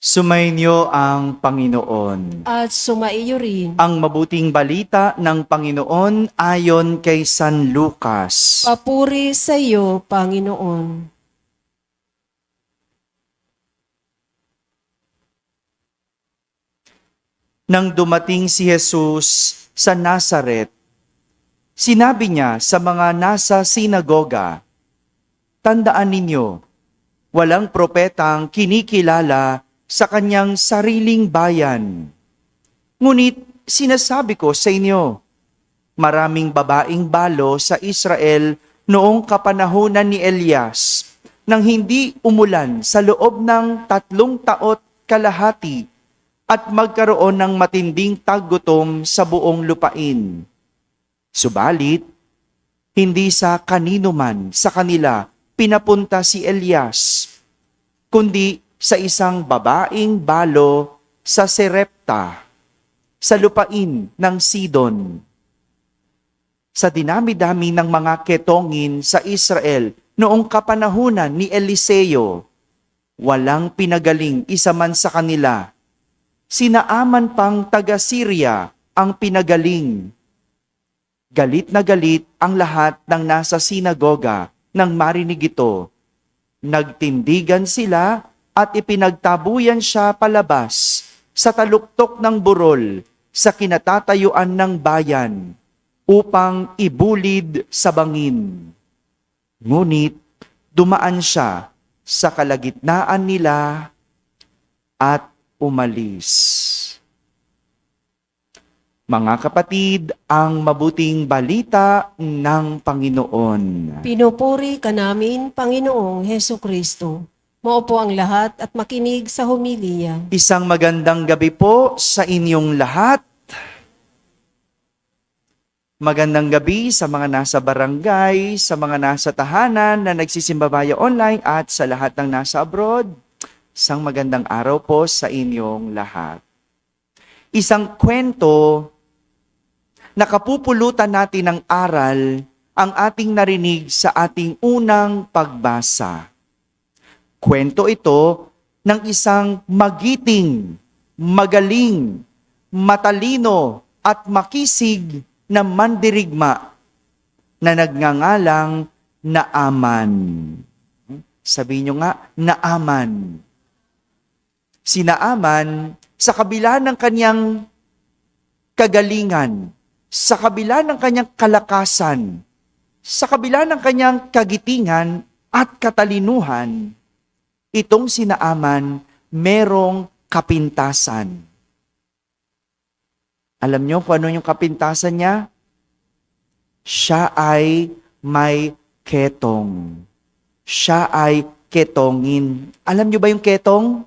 Sumainyo ang Panginoon. At sumaiyo rin. Ang mabuting balita ng Panginoon ayon kay San Lucas. Papuri sa iyo, Panginoon. Nang dumating si Jesus sa Nazaret, sinabi niya sa mga nasa sinagoga, "Tandaan ninyo, walang propetang kinikilala sa kanyang sariling bayan. Ngunit sinasabi ko sa inyo, maraming babaeng balo sa Israel noong kapanahunan ni Elias nang hindi umulan sa loob ng 3 taon kalahati at magkaroon ng matinding taggutom sa buong lupain. Subalit, hindi sa kanino man sa kanila pinapunta si Elias, kundi sa isang babaeng balo sa Serepta, sa lupain ng Sidon. Sa dinami-dami ng mga ketongin sa Israel noong kapanahunan ni Eliseo, walang pinagaling isa man sa kanila. Sinaaman pang taga-Syria ang pinagaling. Galit na galit ang lahat ng nasa sinagoga nang marinig ito. Nagtindigan sila at ipinagtabuyan siya palabas sa taluktok ng burol sa kinatatayuan ng bayan upang ibulid sa bangin. Ngunit dumaan siya sa kalagitnaan nila at umalis. Mga kapatid, ang mabuting balita ng Panginoon. Pinupuri ka namin, Panginoong Heso Kristo. Maupo ang lahat at makinig sa homilya. Isang magandang gabi po sa inyong lahat. Magandang gabi sa mga nasa barangay, sa mga nasa tahanan na nagsisimbabaya online at sa lahat ng nasa abroad. Isang magandang araw po sa inyong lahat. Isang kwento na kapupulutan natin ng aral ang ating narinig sa ating unang pagbasa. Kwento ito ng isang magiting, magaling, matalino at makisig na mandirigma na nagngangalang Naaman. Sabihin nyo nga, Naaman. Si Naaman, sa kabila ng kanyang kagalingan, sa kabila ng kanyang kalakasan, sa kabila ng kanyang kagitingan at katalinuhan, itong si Naaman merong kapintasan. Alam niyo kung ano yung kapintasan niya? Siya ay may ketong. Siya ay ketongin. Alam niyo ba yung ketong?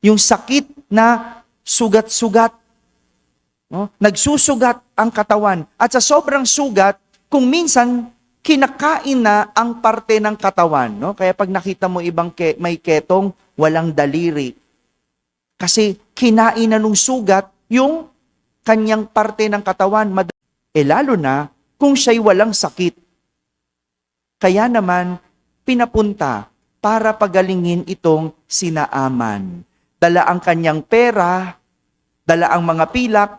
Yung sakit na sugat-sugat. No? Nagsusugat ang katawan. At sa sobrang sugat, kung minsan, kinakain na ang parte ng katawan. No? Kaya pag nakita mo ibang may ketong, walang daliri. Kasi kinain na nung sugat yung kanyang parte ng katawan. Lalo na kung siya'y walang sakit. Kaya naman, pinapunta para pagalingin itong si Naaman. Dala ang kanyang pera, dala ang mga pilak,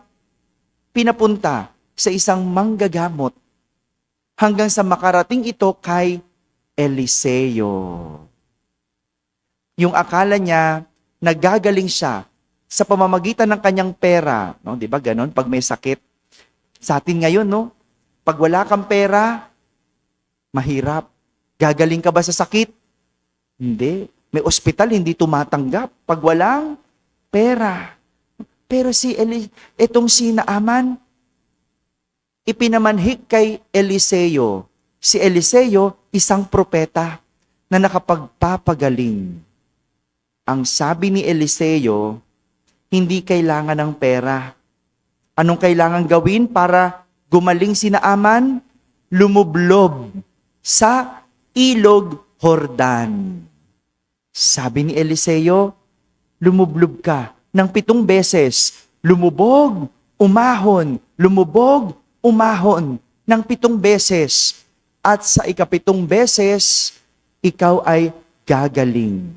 pinapunta sa isang manggagamot hanggang sa makarating ito kay Eliseo. Yung akala niya, nagagaling siya sa pamamagitan ng kanyang pera. No? Di ba ganon? Pag may sakit. Sa atin ngayon, no? Pag wala kang pera, mahirap. Gagaling ka ba sa sakit? Hindi. May ospital, hindi tumatanggap pag walang pera. Pero itong si Naaman, ipinamanhik kay Eliseo. Si Eliseo, isang propeta na nakapagpapagaling. Ang sabi ni Eliseo, hindi kailangan ng pera. Anong kailangan gawin para gumaling si Naaman? Lumublob sa ilog Jordan. Sabi ni Eliseo, lumublob ka ng 7 beses. Lumubog, umahon, lumubog, umahon ng 7 beses. At sa ika-7 beses, ikaw ay gagaling.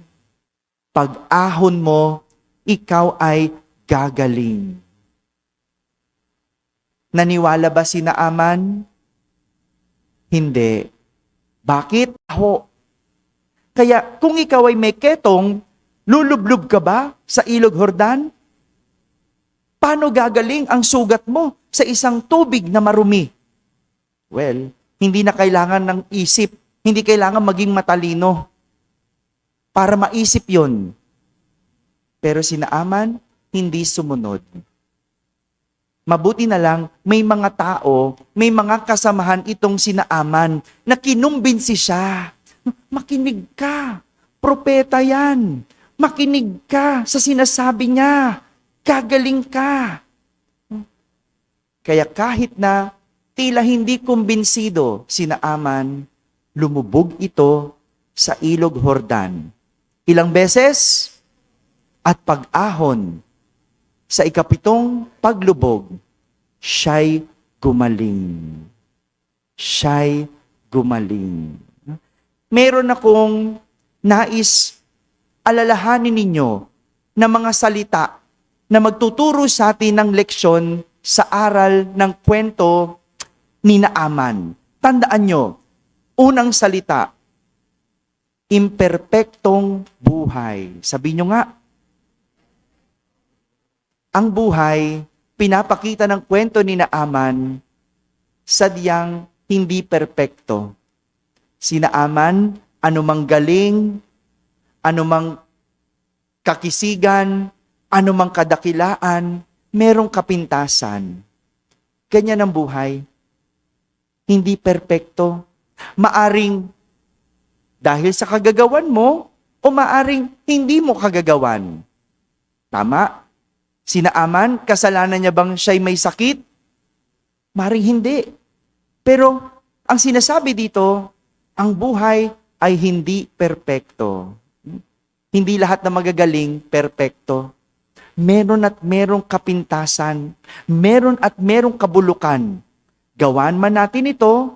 pag-ahon mo, ikaw ay gagaling. Naniwala ba si Naaman? Hindi. Bakit? Ho. Kaya kung ikaw ay may ketong, lulublob ka ba sa ilog Jordan? Paano gagaling ang sugat mo sa isang tubig na marumi? Well, hindi na kailangan ng isip, hindi kailangan maging matalino para maisip yon. Pero si Naaman, hindi sumunod. Mabuti na lang, may mga tao, may mga kasamahan itong si Naaman na kinumbinsi siya. Makinig ka, propeta yan. Makinig ka sa sinasabi niya. Gagaling ka. Kaya kahit na tila hindi kumbinsido si Naaman, lumubog ito sa ilog Jordan. Ilang beses? At pag-ahon sa ikapitong paglubog, siya'y gumaling. Siya'y gumaling. Meron akong nais alalahanin ninyo na mga salita na magtuturo sa atin ng leksyon sa aral ng kwento ni Naaman. Tandaan nyo, unang salita, imperpektong buhay. Sabi nyo nga, ang buhay, pinapakita ng kwento ni Naaman, sadyang hindi perpekto. Si Naaman, anumang galing, anumang kakisigan, anumang kadakilaan, merong kapintasan. Ganyan ang buhay. Hindi perpekto. Maaring dahil sa kagagawan mo, o maaring hindi mo kagagawan. Tama? Si Naaman, kasalanan niya bang siya'y may sakit? Maring hindi. Pero ang sinasabi dito, ang buhay ay hindi perpekto. Hindi lahat na magagaling perpekto. Meron at merong kapintasan. Meron at merong kabulukan. Gawan man natin ito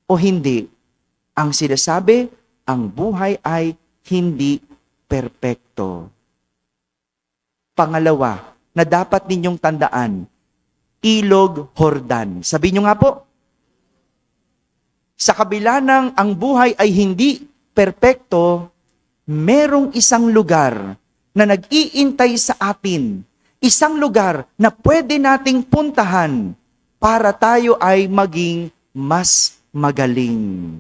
o hindi. Ang sinasabi, ang buhay ay hindi perpekto. Pangalawa, na dapat ninyong tandaan, ilog Jordan. Sabi nyo nga po, sa kabila ng ang buhay ay hindi perpekto, merong isang lugar na nag-iintay sa atin. Isang lugar na pwede nating puntahan para tayo ay maging mas magaling.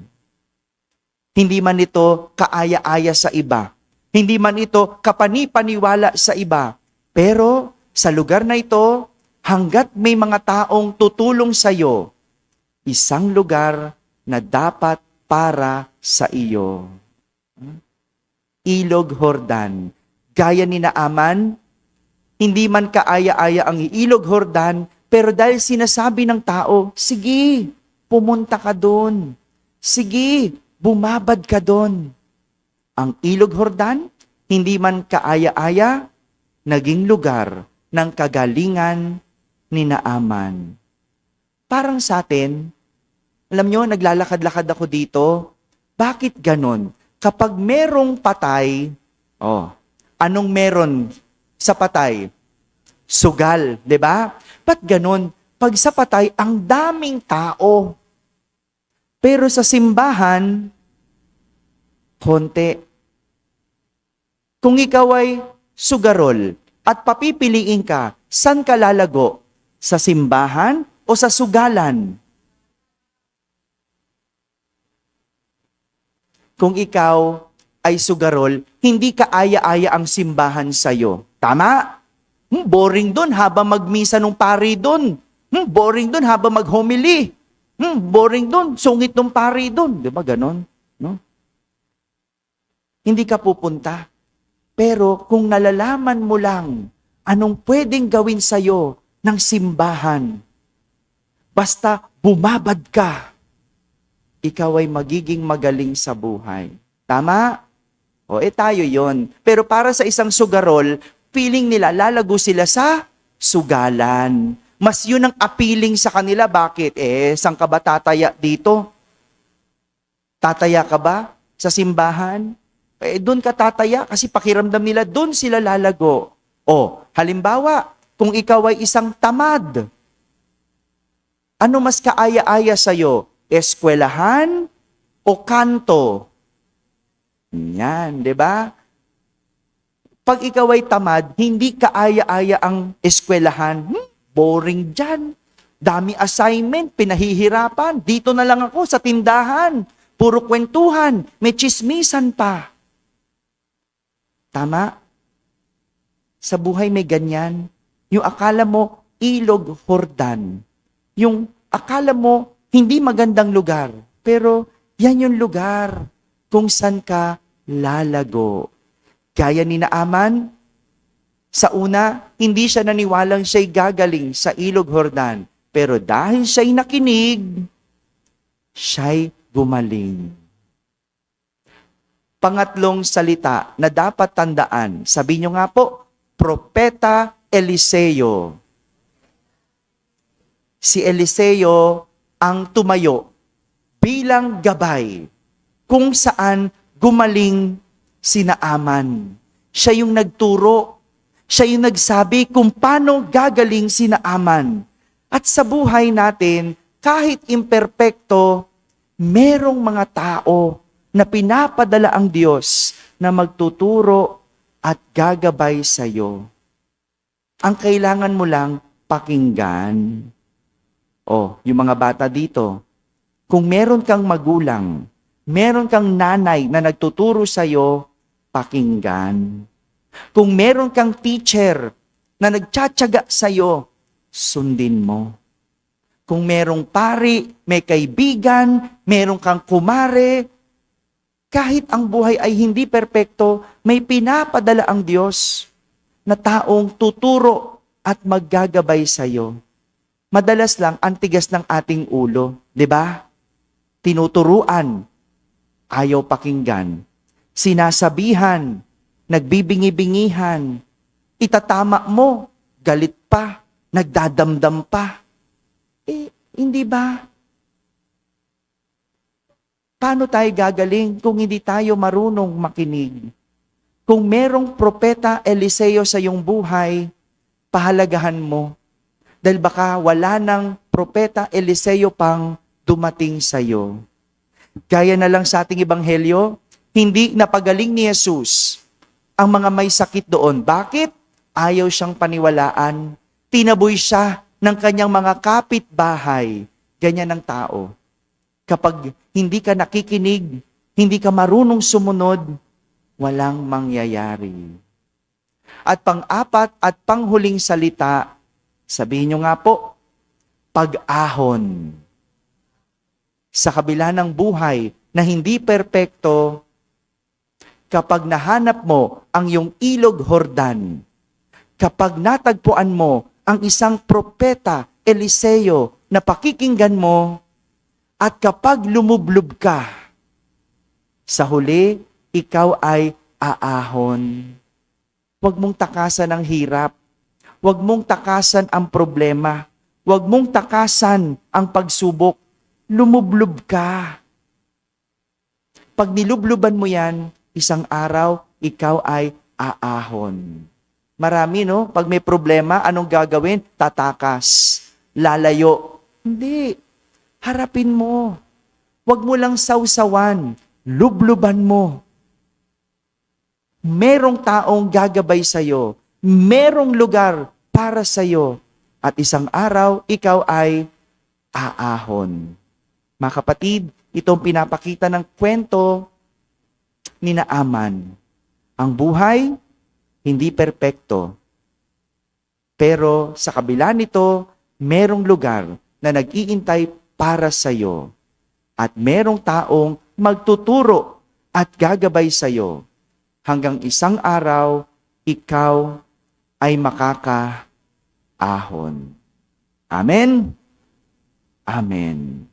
Hindi man ito kaaya-aya sa iba. Hindi man ito kapani-paniwala sa iba. Pero sa lugar na ito, hanggat may mga taong tutulong sa iyo, isang lugar na dapat para sa iyo. Ilog Jordan. Gaya ni Naaman, hindi man kaaya-aya ang ilog Jordan, pero dahil sinasabi ng tao, sige, pumunta ka doon. Sige, bumabad ka doon. Ang ilog Jordan, hindi man kaaya-aya, naging lugar ng kagalingan ni Naaman. Parang sa atin, alam nyo, naglalakad-lakad ako dito. Bakit ganon? Kapag merong patay, anong meron sa patay? Sugal, di ba? Ba't ganon? Pag sa patay, ang daming tao. Pero sa simbahan, konti. Kung ikaw ay sugarol at papipiliin ka, saan ka lalago? Sa simbahan o sa sugalan? Kung ikaw ay sugarol, hindi ka aya-aya ang simbahan sa'yo. Tama? Boring dun habang magmisa nung pari dun. Boring dun habang maghomily. Boring dun, sungit nung pari dun. Di ba ganon? No? Hindi ka pupunta. Pero kung nalalaman mo lang anong pwedeng gawin sa'yo ng simbahan, basta bumabad ka, ikaw ay magiging magaling sa buhay. Tama? O tayo yon. Pero para sa isang sugarol, feeling nila lalago sila sa sugalan. Mas yun ang appealing sa kanila. Bakit? Saan ka ba tataya dito? Tataya ka ba sa simbahan? doon ka tataya kasi pakiramdam nila doon sila lalago. O, halimbawa, kung ikaw ay isang tamad, ano mas kaaya-aya sa'yo? Eskwelahan o kanto? Yan, di ba? Pag ikaw ay tamad, hindi kaaya-aya ang eskwelahan. Boring dyan. Dami assignment, pinahihirapan. Dito na lang ako sa tindahan. Puro kwentuhan, may tsismisan pa. Tama? Sa buhay may ganyan. Yung akala mo, ilog Jordan. Yung akala mo, hindi magandang lugar. Pero yan yung lugar kung saan ka lalago. Gaya ni Naaman, sa una, hindi siya naniwalang siya'y gagaling sa ilog Jordan. Pero dahil siya'y nakinig, siya'y gumaling. Pangatlong salita na dapat tandaan, sabi nyo nga po, Propeta Eliseo. Si Eliseo ang tumayo bilang gabay kung saan gumaling si Naaman. Siya yung nagturo, siya yung nagsabi kung paano gagaling si Naaman. At sa buhay natin, kahit imperpekto, merong mga tao na pinapadala ang Diyos na magtuturo at gagabay sa iyo. Ang kailangan mo lang pakinggan. Yung mga bata dito, kung meron kang magulang, meron kang nanay na nagtuturo sa iyo, pakinggan. Kung meron kang teacher na nagtsatsaga sa iyo, sundin mo. Kung merong pari, may kaibigan, meron kang kumare, kahit ang buhay ay hindi perpekto, may pinapadala ang Diyos na taong tuturo at maggagabay sa iyo. Madalas lang ang tigas ng ating ulo, di ba? Tinuturuan, ayaw pakinggan. Sinasabihan, nagbibingi-bingihan. Itatama mo, galit pa, nagdadamdam pa. Hindi ba? Paano tayo gagaling kung hindi tayo marunong makinig? Kung merong propeta Eliseo sa iyong buhay, pahalagahan mo. Dahil baka wala nang propeta Eliseo pang dumating sa iyo. Gaya na lang sa ating ebanghelyo, hindi napagaling ni Jesus ang mga may sakit doon. Bakit? Ayaw siyang paniwalaan. Tinaboy siya ng kanyang mga kapitbahay. Ganyan ang tao. Kapag hindi ka nakikinig, hindi ka marunong sumunod, walang mangyayari. At pang-apat at panghuling salita, sabihin nyo nga po, pag-ahon. Sa kabila ng buhay na hindi perpekto, kapag nahanap mo ang iyong ilog Jordan, kapag natagpuan mo ang isang propeta Eliseo na pakikinggan mo, at kapag lumublob ka, sa huli, ikaw ay aahon. Huwag mong takasan ang hirap. Huwag mong takasan ang problema. Huwag mong takasan ang pagsubok. Lumublob ka. Pag nilubluban mo yan, isang araw, ikaw ay aahon. Marami, no? Pag may problema, anong gagawin? Tatakas. Lalayo. Hindi. Harapin mo. Huwag mo lang sawsawan. Lubluban mo. Merong taong gagabay sa'yo. Merong lugar para sa'yo. At isang araw, ikaw ay aahon. Mga kapatid, itong pinapakita ng kwento ni Naaman. Ang buhay, hindi perpekto. Pero sa kabila nito, merong lugar na nag-iintay para sa iyo. At merong taong magtuturo at gagabay sa iyo. Hanggang isang araw, ikaw ay makakaahon. Amen? Amen.